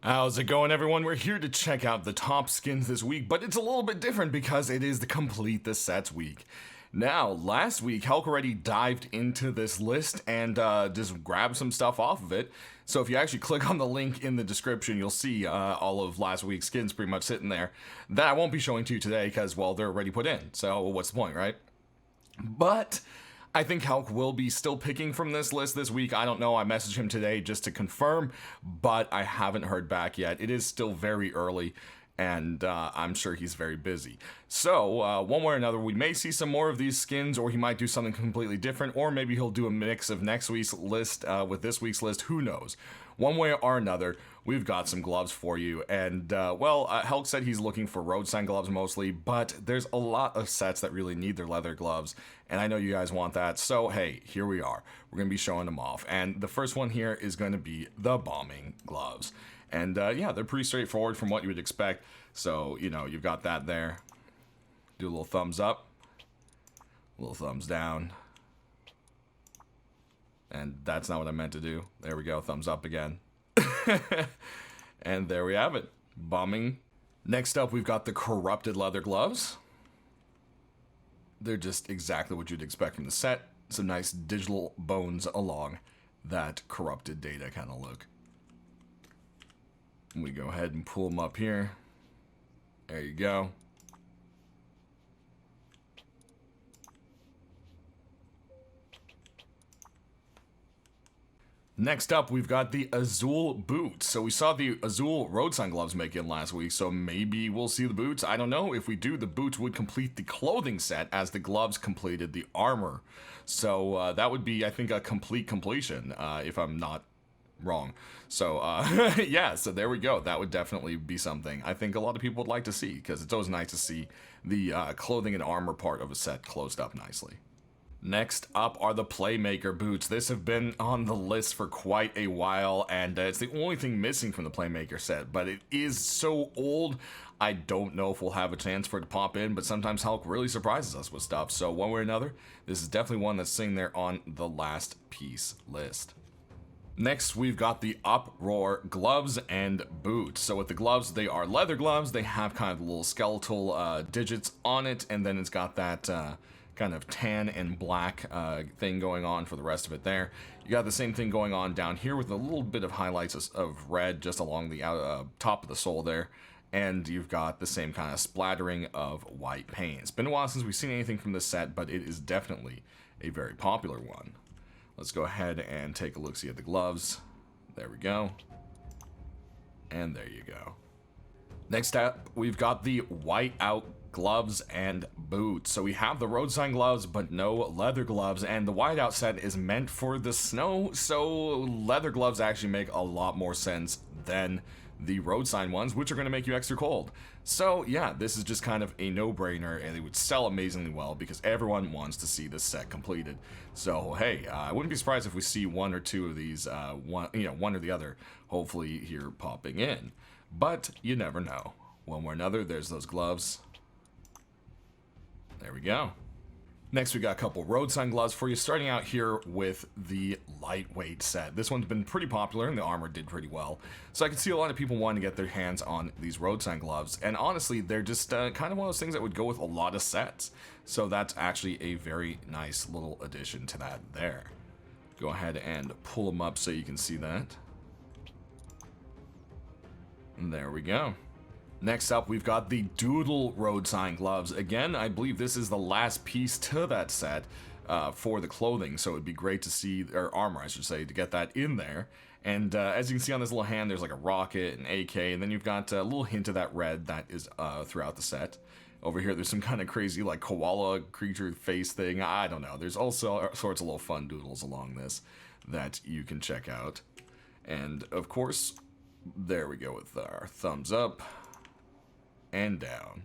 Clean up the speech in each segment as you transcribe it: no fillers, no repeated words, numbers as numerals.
How's it going, everyone? We're here to check out the top skins this week, but it's a little bit different because it is the Complete the Sets week. Now, last week, Hulk already dived into this list and just grabbed some stuff off of it. So if you actually click on the link in the description, you'll see all of last week's skins pretty much sitting there. That I won't be showing to you today because, well, they're already put in. So what's the point, right? But I think Hulk will be still picking from this list this week. I don't know. I messaged him today just to confirm, but I haven't heard back yet. It is still very early, and I'm sure he's very busy. So, one way or another, we may see some more of these skins, or he might do something completely different, or maybe he'll do a mix of next week's list with this week's list. Who knows? One way or another, we've got some gloves for you. And, Hulk said he's looking for road sign gloves mostly, but there's a lot of sets that really need their leather gloves, and I know you guys want that. So, hey, here we are. We're going to be showing them off. And the first one here is going to be the bombing gloves. And, yeah, they're pretty straightforward from what you would expect. So, you know, you've got that there. Do a little thumbs up, a little thumbs down. And that's not what I meant to do. There we go, thumbs up again. And there we have it, bombing. Next up, we've got the corrupted leather gloves. They're just exactly what you'd expect from the set. Some nice digital bones along that corrupted data kind of look. We go ahead and pull them up here. There you go. Next up, we've got the Azul boots. So we saw the Azul road sign gloves make it last week, so maybe we'll see the boots. I don't know. If we do, the boots would complete the clothing set as the gloves completed the armor. So that would be, I think, a complete completion, if I'm not wrong. So, yeah, so there we go. That would definitely be something I think a lot of people would like to see, because it's always nice to see the clothing and armor part of a set closed up nicely. Next up are the Playmaker Boots. This have been on the list for quite a while, and it's the only thing missing from the Playmaker set, but it is so old, I don't know if we'll have a chance for it to pop in, but sometimes Hulk really surprises us with stuff, so one way or another, this is definitely one that's sitting there on the last piece list. Next, we've got the Uproar gloves and boots. So with the gloves, they are leather gloves. They have kind of little skeletal digits on it, and then it's got that kind of tan and black thing going on for the rest of it there. You got the same thing going on down here with a little bit of highlights of red just along the top of the sole there. And you've got the same kind of splattering of white paint. It's been a while since we've seen anything from this set, but it is definitely a very popular one. Let's go ahead and take a look-see at the gloves. There we go. And there you go. Next up, we've got the white-out gloves and boots. So we have the road sign gloves, but no leather gloves, and the whiteout set is meant for the snow, so leather gloves actually make a lot more sense than the road sign ones, which are going to make you extra cold. So yeah, this is just kind of a no-brainer, and it would sell amazingly well because everyone wants to see this set completed. So hey, I wouldn't be surprised if we see one or two of these, one or the other, hopefully here popping in. But you never know. One way or another, there's those gloves. There we go. Next, we got a couple road sign gloves for you, starting out here with the lightweight set. This one's been pretty popular, and the armor did pretty well. So I can see a lot of people wanting to get their hands on these road sign gloves, and honestly, they're just kind of one of those things that would go with a lot of sets. So that's actually a very nice little addition to that there. Go ahead and pull them up so you can see that. And there we go. Next up, we've got the Doodle road sign gloves. Again, I believe this is the last piece to that set for the clothing, so it'd be great to see, or armor, I should say, to get that in there. And as you can see on this little hand, there's like a rocket, an AK, and then you've got a little hint of that red that is throughout the set. Over here, there's some kind of crazy, like, koala creature face thing. I don't know. There's also sorts of little fun doodles along this that you can check out. And, of course, there we go with our thumbs up and down.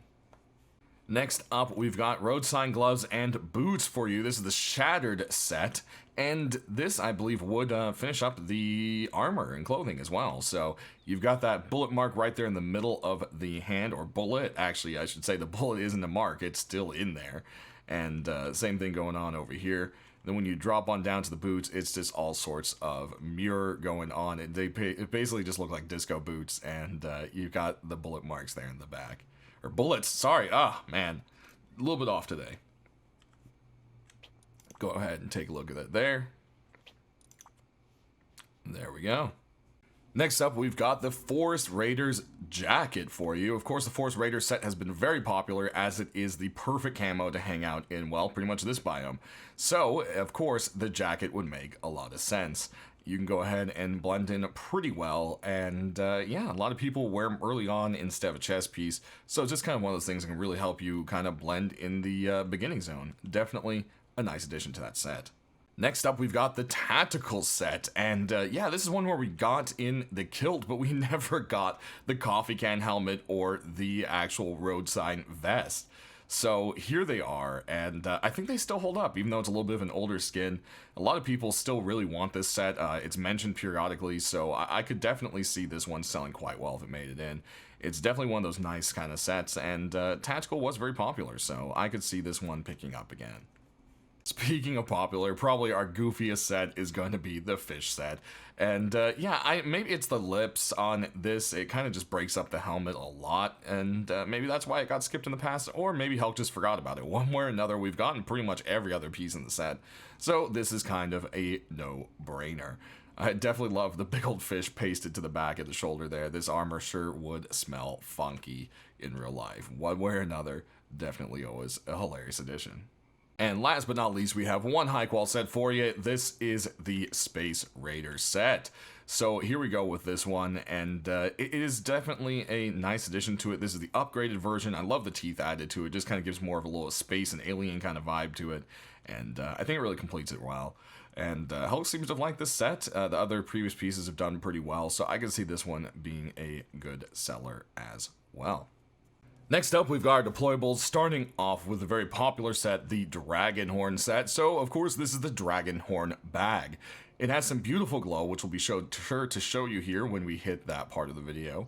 Next up, we've got road sign gloves and boots for you. This is the Shattered set, and this, I believe, would finish up the armor and clothing as well. So you've got that bullet mark right there in the middle of the hand, or bullet. Actually, I should say the bullet isn't a mark. It's still in there. And same thing going on over here. Then when you drop on down to the boots, it's just all sorts of mirror going on. It basically just look like disco boots, and you've got the bullet marks there in the back. Or bullets, sorry. Ah, man. A little bit off today. Go ahead and take a look at it there. There we go. Next up, we've got the Forest Raiders jacket for you. Of course, the Forest Raiders set has been very popular as it is the perfect camo to hang out in, well, pretty much this biome. So, of course, the jacket would make a lot of sense. You can go ahead and blend in pretty well, and yeah, a lot of people wear them early on instead of a chest piece, so it's just kind of one of those things that can really help you kind of blend in the beginning zone. Definitely a nice addition to that set. Next up, we've got the Tactical Set, and yeah, this is one where we got in the kilt, but we never got the coffee can helmet or the actual road sign vest. So here they are, and I think they still hold up, even though it's a little bit of an older skin. A lot of people still really want this set. It's mentioned periodically, so I could definitely see this one selling quite well if it made it in. It's definitely one of those nice kind of sets, and Tactical was very popular, so I could see this one picking up again. Speaking of popular, probably our goofiest set is going to be the fish set. And yeah, maybe it's the lips on this. It kind of just breaks up the helmet a lot, and maybe that's why it got skipped in the past, or maybe Hulk just forgot about it. One way or another, we've gotten pretty much every other piece in the set, so this is kind of a no-brainer. I definitely love the big old fish pasted to the back of the shoulder there. This armor sure would smell funky in real life. One way or another, definitely always a hilarious addition. And last but not least, we have one high-qual set for you. This is the Space Raider set. So here we go with this one, and it is definitely a nice addition to it. This is the upgraded version. I love the teeth added to it. Just kind of gives more of a little space and alien kind of vibe to it, and I think it really completes it well. And Hulk seems to have liked this set. The other previous pieces have done pretty well, so I can see this one being a good seller as well. Next up, we've got our deployables, starting off with a very popular set, the Dragonhorn set. So, of course, this is the Dragonhorn bag. It has some beautiful glow, which will be sure to show you here when we hit that part of the video.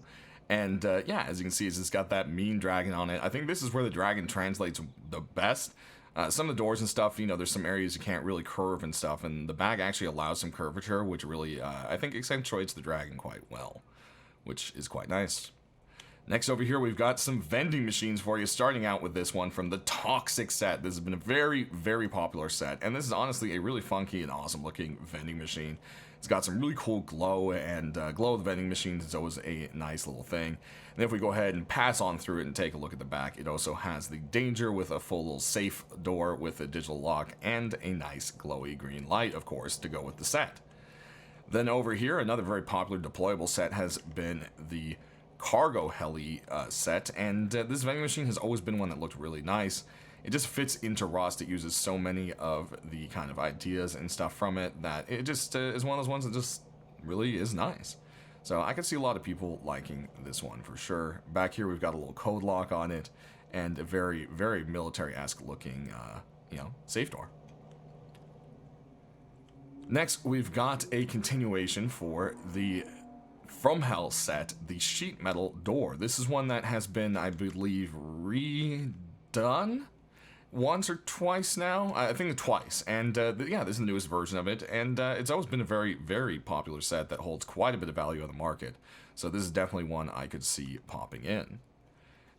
And, yeah, as you can see, it's just got that mean dragon on it. I think this is where the dragon translates the best. Some of the doors and stuff, you know, there's some areas you can't really curve and stuff, and the bag actually allows some curvature, which really, I think, accentuates the dragon quite well, which is quite nice. Next over here, we've got some vending machines for you, starting out with this one from the Toxic set. This has been a very, very popular set, and this is honestly a really funky and awesome looking vending machine. It's got some really cool glow, and glow of the vending machines is always a nice little thing. And if we go ahead and pass on through it and take a look at the back, it also has the danger with a full little safe door with a digital lock and a nice glowy green light, of course, to go with the set. Then over here, another very popular deployable set has been the Cargo Heli set, and this vending machine has always been one that looked really nice. It just fits into Rust. It uses so many of the kind of ideas and stuff from it that it just is one of those ones that just really is nice. So I could see a lot of people liking this one for sure. Back here we've got a little code lock on it and a very, very military-esque looking, you know, safe door. Next, we've got a continuation for the From Hell set, the sheet metal door. This is one that has been, I believe, redone once or twice now. I think twice. And yeah, this is the newest version of it. And it's always been a very, very popular set that holds quite a bit of value on the market. So this is definitely one I could see popping in.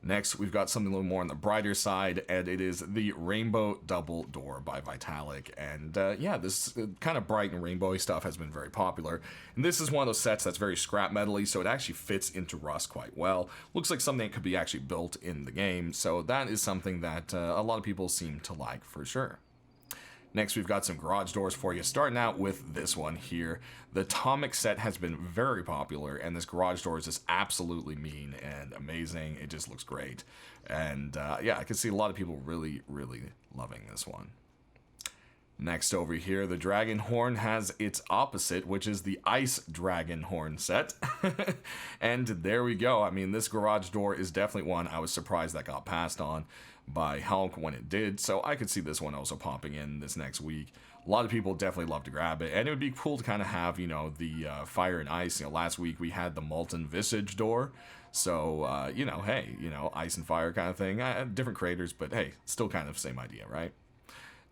Next, we've got something a little more on the brighter side, and it is the Rainbow Double Door by Vitalik. And yeah, this kind of bright and rainbowy stuff has been very popular. And this is one of those sets that's very scrap metal-y, so it actually fits into Rust quite well. Looks like something that could be actually built in the game, so that is something that a lot of people seem to like for sure. Next, we've got some garage doors for you, starting out with this one here. The Atomic set has been very popular, and this garage door is just absolutely mean and amazing. It just looks great. And yeah, I can see a lot of people really, really loving this one. Next over here, the Dragonhorn has its opposite, which is the Ice Dragonhorn set. And there we go. I mean, this garage door is definitely one I was surprised that got passed on by Hulk when it did, so I could see this one also popping in this next week. A lot of people definitely love to grab it, and it would be cool to kind of have, you know, the fire and ice. You know, last week we had the Molten Visage door, so, you know, hey, you know, ice and fire kind of thing. Different creators, but hey, still kind of same idea, right?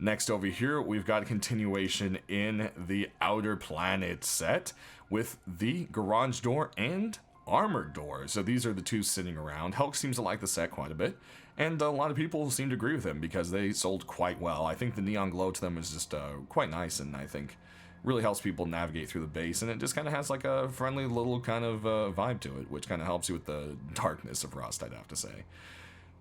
Next over here, we've got a continuation in the Outer Planet set with the garage door and armored door. So these are the two sitting around. Hulk seems to like the set quite a bit, and a lot of people seem to agree with him because they sold quite well. I think the neon glow to them is just quite nice, and I think really helps people navigate through the base, and it just kind of has like a friendly little kind of vibe to it, which kind of helps you with the darkness of Rust, I'd have to say.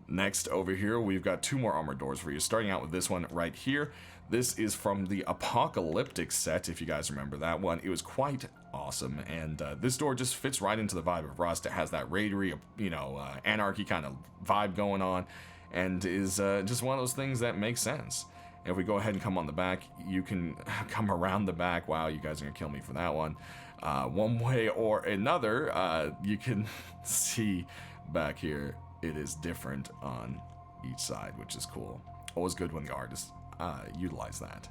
Next over here, we've got two more armored doors for you, starting out with this one right here. This is from the Apocalyptic set, if you guys remember that one. It was quite awesome, and this door just fits right into the vibe of Rust. It has that raidery, anarchy kind of vibe going on, and is just one of those things that makes sense. If we go ahead and come on the back, you can come around the back. Wow, you guys are gonna kill me for that one. One way or another, you can see back here, it is different on each side, which is cool. Always good when the artists utilize that.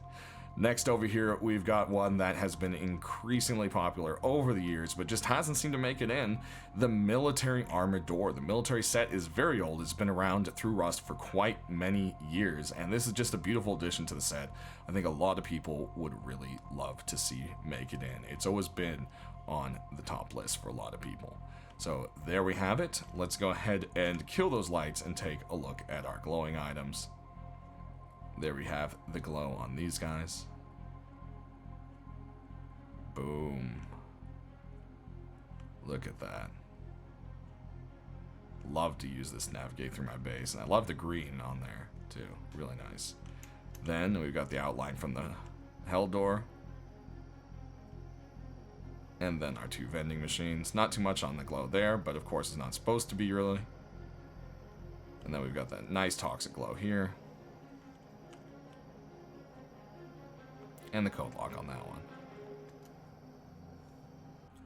Next over here, we've got one that has been increasingly popular over the years, but just hasn't seemed to make it in, the military armored door. The military set is very old. It's been around through Rust for quite many years, and this is just a beautiful addition to the set. I think a lot of people would really love to see make it in. It's always been on the top list for a lot of people. So there we have it. Let's go ahead and kill those lights and take a look at our glowing items. There we have the glow on these guys. Boom. Look at that. Love to use this to navigate through my base, and I love the green on there too. Really nice. Then we've got the outline from the hell door. And then our two vending machines. Not too much on the glow there, but of course it's not supposed to be really. And then we've got that nice toxic glow here. And the code lock on that one.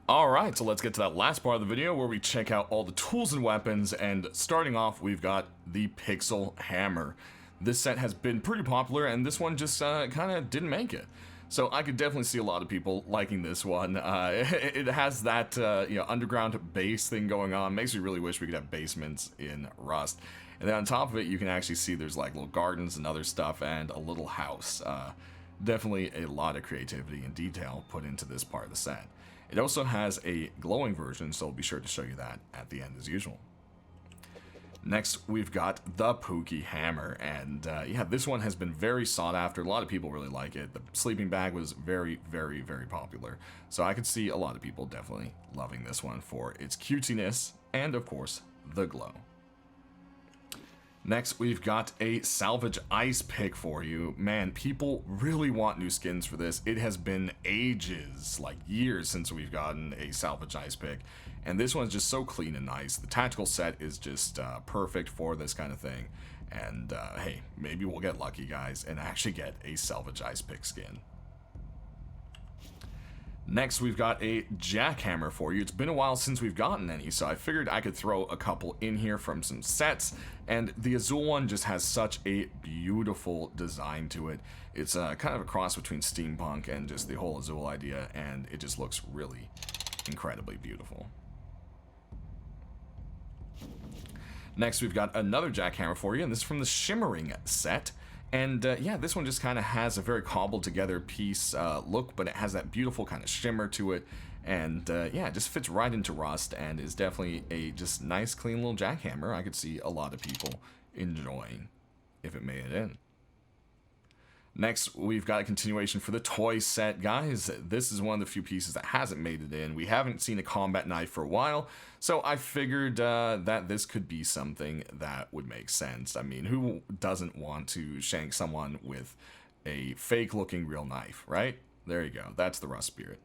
Alright, so let's get to that last part of the video where we check out all the tools and weapons, and starting off, we've got the Pixel Hammer. This set has been pretty popular, and this one just kind of didn't make it. So I could definitely see a lot of people liking this one. It has that underground base thing going on. Makes me really wish we could have basements in Rust. And then on top of it, you can actually see there's like little gardens and other stuff, and a little house. Definitely a lot of creativity and detail put into this part of the set. It also has a glowing version, so I'll be sure to show you that at the end as usual. Next, we've got the Pookie Hammer, and yeah, this one has been very sought after. A lot of people really like it. The sleeping bag was very, very, very popular, so I could see a lot of people definitely loving this one for its cutesiness and, of course, the glow. Next, we've got a Salvage Ice Pick for you. Man, people really want new skins for this. It has been ages, like years, since we've gotten a Salvage Ice Pick. And this one's just so clean and nice. The tactical set is just perfect for this kind of thing. And hey, maybe we'll get lucky, guys, and actually get a Salvage Ice Pick skin. Next, we've got a Jackhammer for you. It's been a while since we've gotten any, so I figured I could throw a couple in here from some sets. And the Azul one just has such a beautiful design to it. It's kind of a cross between steampunk and just the whole Azul idea, and it just looks really incredibly beautiful. Next, we've got another Jackhammer for you, and this is from the Shimmering Set. And yeah, this one just kind of has a very cobbled together piece look, but it has that beautiful kind of shimmer to it. And yeah, it just fits right into Rust and is definitely a just nice, clean little Jackhammer I could see a lot of people enjoying if it made it in. Next, we've got a continuation for the toy set. Guys, this is one of the few pieces that hasn't made it in. We haven't seen a combat knife for a while, so I figured that this could be something that would make sense. I mean, who doesn't want to shank someone with a fake-looking real knife, right? There you go. That's the Rust spirit.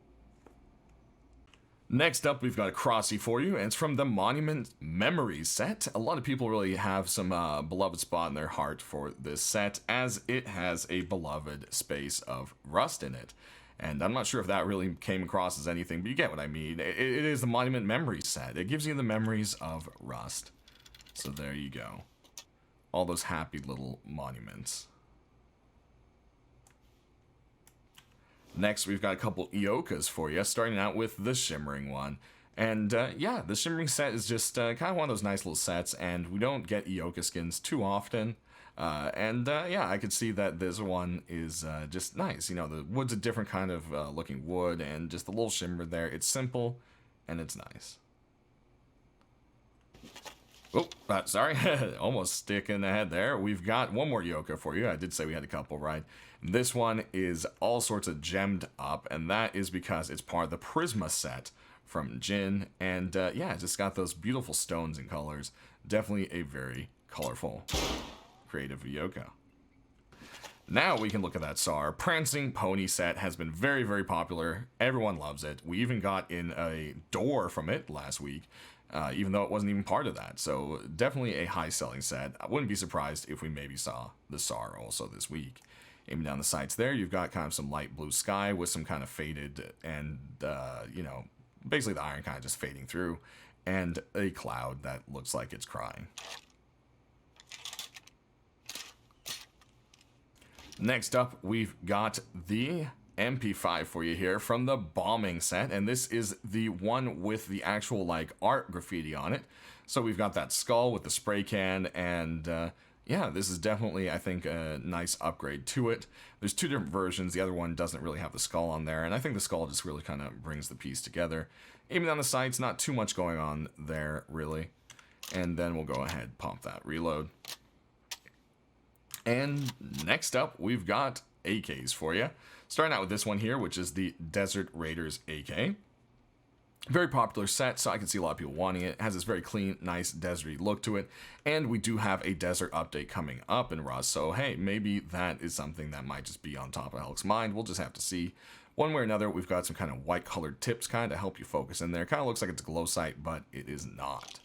Next up, we've got a Crossy for you, and it's from the Monument Memories set. A lot of people really have some beloved spot in their heart for this set, as it has a beloved space of Rust in it. And I'm not sure if that really came across as anything, but you get what I mean. It is the Monument Memories set. It gives you the memories of Rust. So there you go. All those happy little monuments. Next, we've got a couple Eokas for you, starting out with the Shimmering one. And yeah, the Shimmering set is just kind of one of those nice little sets, and we don't get Eoka skins too often. Yeah, I could see that this one is just nice. You know, the wood's a different kind of looking wood, and just the little shimmer there. It's simple, and it's nice. Oh, sorry, almost stick in the head there. We've got one more Yoka for you. I did say we had a couple, right? This one is all sorts of gemmed up, and that is because it's part of the Prisma set from Jin. And yeah, it's just got those beautiful stones and colors. Definitely a very colorful, creative Yoka. Now we can look at that Tsar. Prancing Pony set has been very, very popular. Everyone loves it. We even got in a door from it last week. Even though it wasn't even part of that. So definitely a high-selling set. I wouldn't be surprised if we maybe saw the Tsar also this week. Aiming down the sights there, you've got kind of some light blue sky with some kind of faded and, you know, basically the iron kind of just fading through. And a cloud that looks like it's crying. Next up, we've got the MP5 for you here from the bombing set, and this is the one with the actual like art graffiti on it. So we've got that skull with the spray can, and yeah, this is definitely, I think, a nice upgrade to it. There's two different versions. The other one doesn't really have the skull on there, and I think the skull just really kind of brings the piece together. Aiming down the sights, not too much going on there really. And then we'll go ahead, pump that reload. And next up, we've got AKs for you. Starting out with this one here, which is the Desert Raiders AK. Very popular set, so I can see a lot of people wanting it. It has this very clean, nice, deserty look to it. And we do have a desert update coming up in Rust, so hey, maybe that is something that might just be on top of Helk's mind. We'll just have to see. One way or another, we've got some kind of white colored tips kind of help you focus in there. Kind of looks like it's a glow sight, but it is not.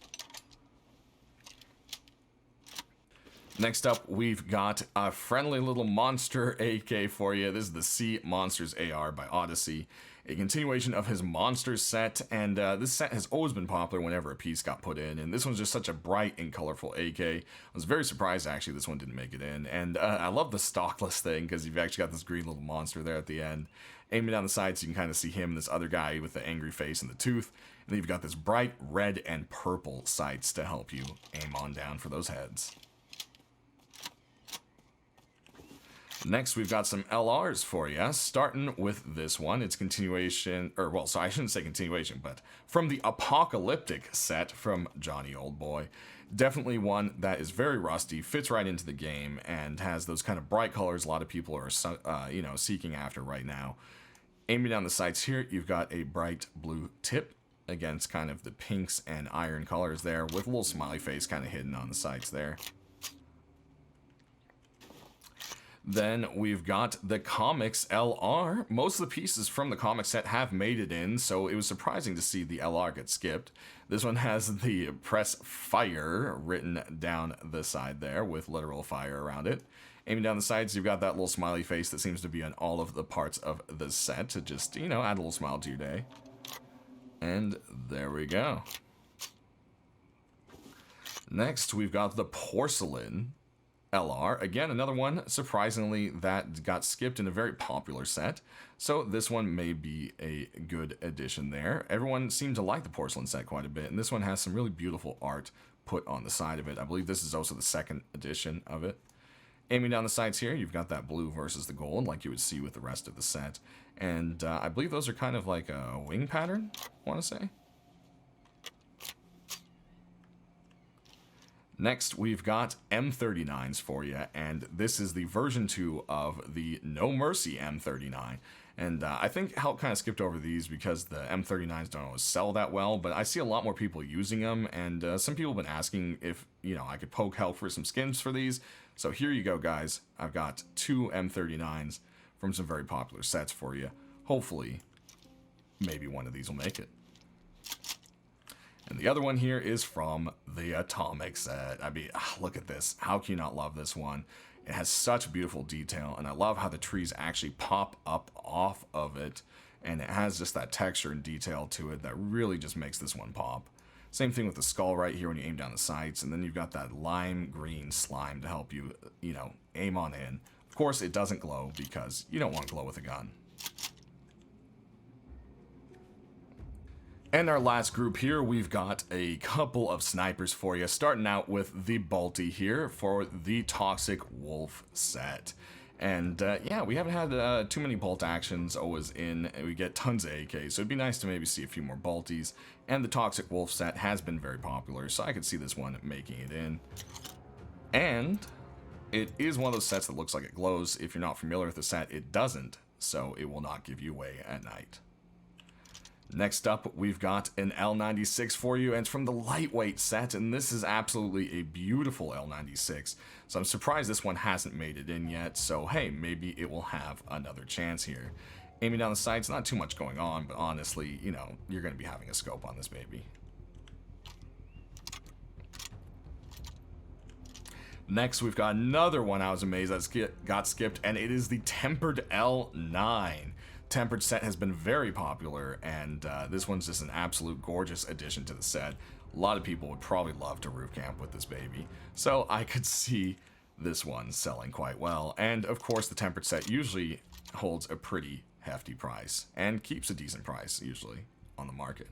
Next up, we've got a friendly little monster AK for you. This is the Sea Monsters AR by Odyssey, a continuation of his Monsters set, and this set has always been popular whenever a piece got put in, and this one's just such a bright and colorful AK. I was very surprised, actually, this one didn't make it in, and I love the stockless thing, because you've actually got this green little monster there at the end. Aiming down the sides, you can kind of see him and this other guy with the angry face and the tooth, and then you've got this bright red and purple sights to help you aim on down for those heads. Next, we've got some LRs for you, starting with this one. It's continuation, or well, sorry, I shouldn't say continuation, but from the Apocalyptic set from Johnny Oldboy. Definitely one that is very rusty, fits right into the game, and has those kind of bright colors a lot of people are, you know, seeking after right now. Aiming down the sights here, you've got a bright blue tip against kind of the pinks and iron colors there, with a little smiley face kind of hidden on the sights there. Then we've got the Comics LR. Most of the pieces from the comic set have made it in, so it was surprising to see the LR get skipped. This one has the press fire written down the side there with literal fire around it. Aiming down the sides, you've got that little smiley face that seems to be on all of the parts of the set to just, you know, add a little smile to your day. And there we go. Next, we've got the Porcelain LR. Again, another one, surprisingly, that got skipped in a very popular set. So this one may be a good addition there. Everyone seemed to like the Porcelain set quite a bit, and this one has some really beautiful art put on the side of it. I believe this is also the second edition of it. Aiming down the sides here, you've got that blue versus the gold, like you would see with the rest of the set. And I believe those are kind of like a wing pattern, I want to say. Next, we've got M39s for you, and this is the version 2 of the No Mercy M39. And I think Helk kind of skipped over these because the M39s don't always sell that well, but I see a lot more people using them, and some people have been asking if, you know, I could poke Helk for some skins for these. So here you go, guys. I've got 2 M39s from some very popular sets for you. Hopefully, maybe one of these will make it. And the other one here is from the Atomic set. I mean, look at this. How can you not love this one? It has such beautiful detail, and I love how the trees actually pop up off of it, and it has just that texture and detail to it that really just makes this one pop. Same thing with the skull right here when you aim down the sights, and then you've got that lime green slime to help you, you know, aim on in. Of course, it doesn't glow because you don't want to glow with a gun. And our last group here, we've got a couple of snipers for you, starting out with the Balti here for the Toxic Wolf set. And yeah, we haven't had too many bolt actions always in. We get tons of AKs, so it'd be nice to maybe see a few more Baltis. And the Toxic Wolf set has been very popular, so I could see this one making it in. And it is one of those sets that looks like it glows. If you're not familiar with the set, it doesn't, so it will not give you away at night. Next up, we've got an L96 for you, and it's from the Lightweight set, and this is absolutely a beautiful L96. So I'm surprised this one hasn't made it in yet, so hey, maybe it will have another chance here. Aiming down the sights, not too much going on, but honestly, you know, you're going to be having a scope on this baby. Next, we've got another one I was amazed that got skipped, and it is the Tempered L9. Tempered set has been very popular, and this one's just an absolute gorgeous addition to the set. A lot of people would probably love to roof camp with this baby, so I could see this one selling quite well. And of course, the Tempered set usually holds a pretty hefty price, and keeps a decent price, usually, on the market.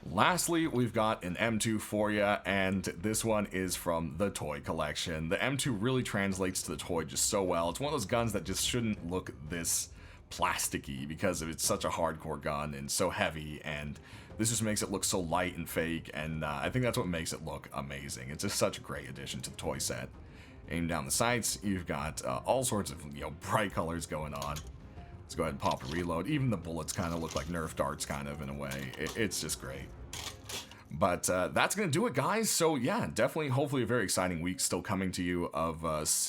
Lastly, we've got an M2 for you, and this one is from the toy collection. The M2 really translates to the toy just so well. It's one of those guns that just shouldn't look this plasticky because it's such a hardcore gun and so heavy, and this just makes it look so light and fake, and I think that's what makes it look amazing. It's just such a great addition to the toy set. Aim down the sights, you've got all sorts of, you know, bright colors going on. Let's go ahead and pop a reload. Even the bullets kind of look like Nerf darts, kind of, in a way. It's just great. But that's going to do it, guys. So, yeah, definitely, hopefully, a very exciting week still coming to you of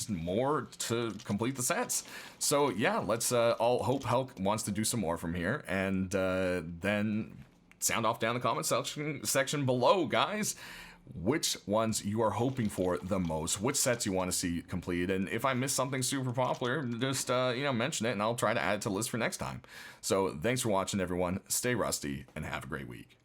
more to complete the sets. So, yeah, let's all hope Hulk wants to do some more from here. And then sound off down in the comment section below, guys, which ones you are hoping for the most, which sets you want to see completed, and if I miss something super popular, just you know, mention it and I'll try to add it to the list for next time. So thanks for watching, everyone. Stay rusty and have a great week.